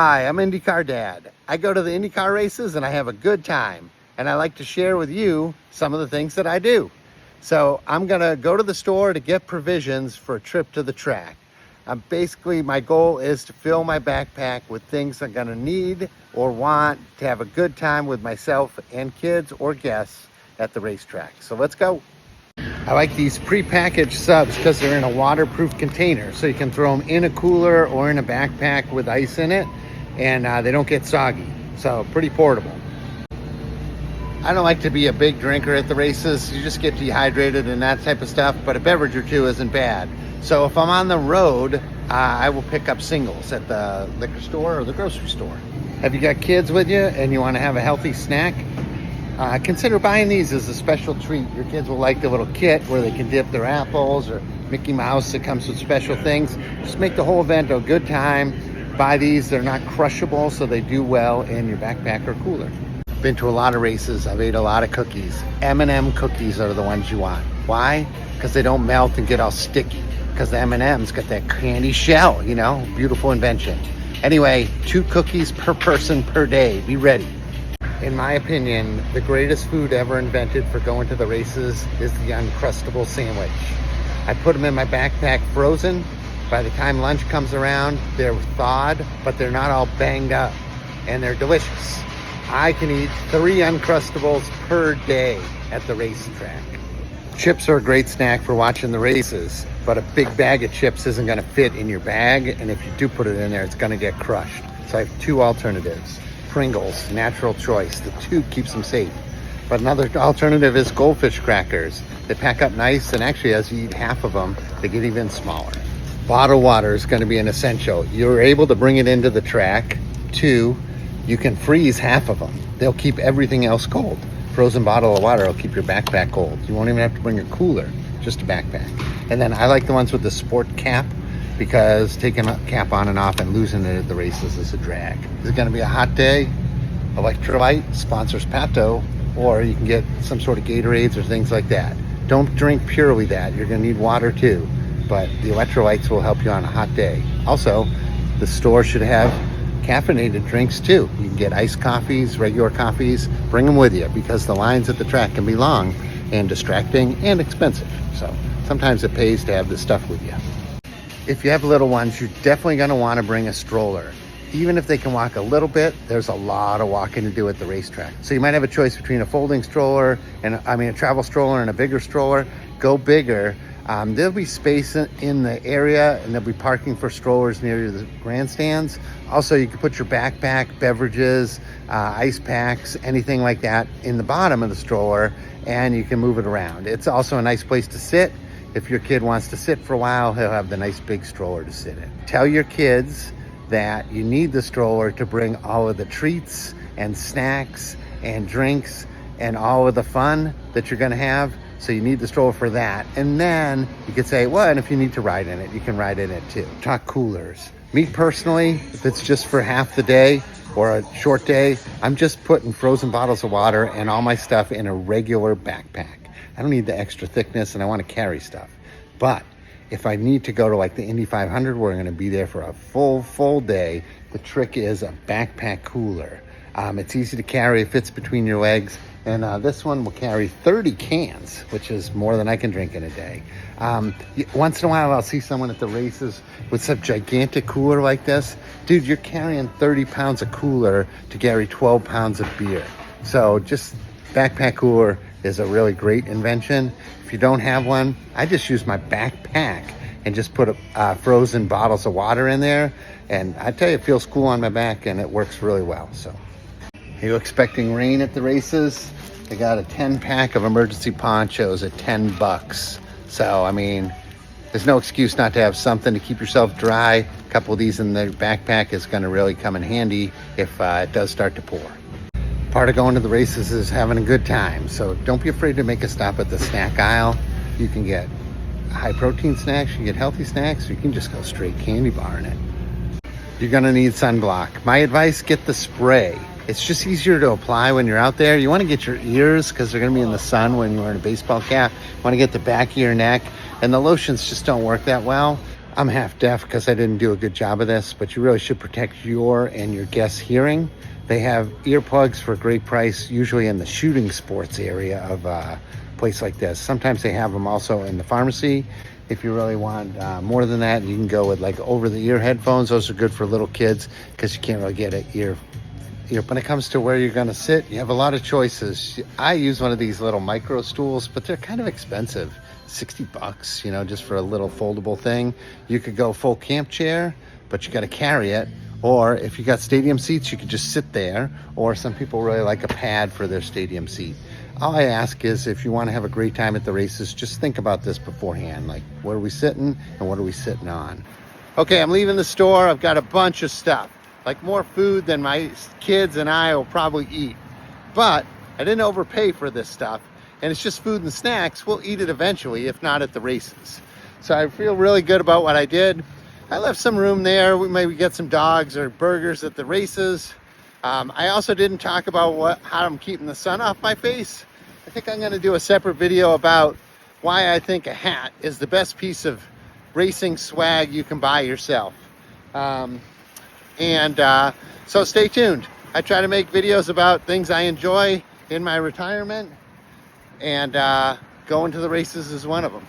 Hi, I'm Indycar Dad. I go to the Indycar races and I have a good time. And I like to share with you some of the things that I do. So I'm gonna go to the store to get provisions for a trip to the track. Basically, my goal is to fill my backpack with things I'm gonna need or want to have a good time with myself and kids or guests at the racetrack. So let's go. I like these prepackaged subs because they're in a waterproof container. So you can throw them in a cooler or in a backpack with ice in it, and they don't get soggy. So pretty portable. I don't like to be a big drinker at the races. You just get dehydrated and that type of stuff, but a beverage or two isn't bad. So if I'm on the road, I will pick up singles at the liquor store or the grocery store. Have you got kids with you and you want to have a healthy snack? Consider buying these as a special treat. Your kids will like the little kit where they can dip their apples, or Mickey Mouse that comes with special things. Just make the whole event a good time. Buy these, they're not crushable, so they do well in your backpack or cooler. Been to a lot of races, I've ate a lot of cookies. M&M cookies are the ones you want. Why? Because they don't melt and get all sticky. Because the M&M's got that candy shell, you know, beautiful invention. Anyway, 2 cookies per person per day, be ready. In my opinion, the greatest food ever invented for going to the races is the Uncrustable sandwich. I put them in my backpack frozen. By the time lunch comes around, they're thawed, but they're not all banged up, and they're delicious. I can eat 3 Uncrustables per day at the racetrack. Chips are a great snack for watching the races, but a big bag of chips isn't gonna fit in your bag, and if you do put it in there, it's gonna get crushed. So I have 2 alternatives. Pringles, natural choice. The tube keeps them safe. But another alternative is goldfish crackers. They pack up nice, and actually as you eat half of them, they get even smaller. Bottled water is going to be an essential. You're able to bring it into the track. 2, you can freeze half of them. They'll keep everything else cold. Frozen bottle of water will keep your backpack cold. You won't even have to bring a cooler, just a backpack. And then I like the ones with the sport cap, because taking a cap on and off and losing it at the races is a drag. Is it going to be a hot day? Electrolyte sponsors Pato, or you can get some sort of Gatorades or things like that. Don't drink purely that. You're going to need water too, but the electrolytes will help you on a hot day. Also, the store should have caffeinated drinks too. You can get iced coffees, regular coffees, bring them with you, because the lines at the track can be long and distracting and expensive. So sometimes it pays to have this stuff with you. If you have little ones, you're definitely going to want to bring a stroller. Even if they can walk a little bit, there's a lot of walking to do at the racetrack. So you might have a choice between a folding stroller and a travel stroller and a bigger stroller. Go bigger. There'll be space in the area, and there'll be parking for strollers near the grandstands. Also, you can put your backpack, beverages, ice packs, anything like that in the bottom of the stroller, and you can move it around. It's also a nice place to sit. If your kid wants to sit for a while, he'll have the nice big stroller to sit in. Tell your kids that you need the stroller to bring all of the treats and snacks and drinks and all of the fun that you're gonna have. So you need the stroller for that. And then you could say, well, and if you need to ride in it, you can ride in it too. Talk coolers. Me personally, if it's just for half the day or a short day, I'm just putting frozen bottles of water and all my stuff in a regular backpack. I don't need the extra thickness, and I want to carry stuff. But if I need to go to like the Indy 500, where I'm going to be there for a full day, the trick is a backpack cooler. It's easy to carry, it fits between your legs, and this one will carry 30 cans, which is more than I can drink in a day. Once in a while, I'll see someone at the races with some gigantic cooler like this. Dude, you're carrying 30 pounds of cooler to carry 12 pounds of beer. So just backpack cooler is a really great invention. If you don't have one, I just use my backpack and just put frozen bottles of water in there, and I tell you, it feels cool on my back and it works really well. So, are you expecting rain at the races? They got a 10-pack of emergency ponchos at $10. So I mean, there's no excuse not to have something to keep yourself dry. A couple of these in the backpack is going to really come in handy if it does start to pour. Part of going to the races is having a good time, so don't be afraid to make a stop at the snack aisle. You can get high protein snacks, you can get healthy snacks, or you can just go straight candy bar in it. You're gonna need sunblock. My advice, get the spray. It's just easier to apply when you're out there. You wanna get your ears, because they're gonna be in the sun when you're wearing a baseball cap. You wanna get the back of your neck, and the lotions just don't work that well. I'm half deaf because I didn't do a good job of this, but you really should protect your and your guests' hearing. They have earplugs for a great price, usually in the shooting sports area of a place like this. Sometimes they have them also in the pharmacy. If you really want more than that, you can go with like over-the-ear headphones. Those are good for little kids because you can't really get an ear. When it comes to where you're going to sit, you have a lot of choices. I use one of these little micro stools, but they're kind of expensive. $60, you know, just for a little foldable thing. You could go full camp chair, but you got to carry it. Or if you got stadium seats, you could just sit there. Or some people really like a pad for their stadium seat. All I ask is, if you want to have a great time at the races, just think about this beforehand. Like, where are we sitting and what are we sitting on? Okay, I'm leaving the store. I've got a bunch of stuff, like more food than my kids and I will probably eat. But I didn't overpay for this stuff, and it's just food and snacks. We'll eat it eventually, if not at the races. So I feel really good about what I did. I left some room there. We maybe get some dogs or burgers at the races. I also didn't talk about how I'm keeping the sun off my face. I think I'm going to do a separate video about why I think a hat is the best piece of racing swag you can buy yourself. So stay tuned. I try to make videos about things I enjoy in my retirement, and going to the races is one of them.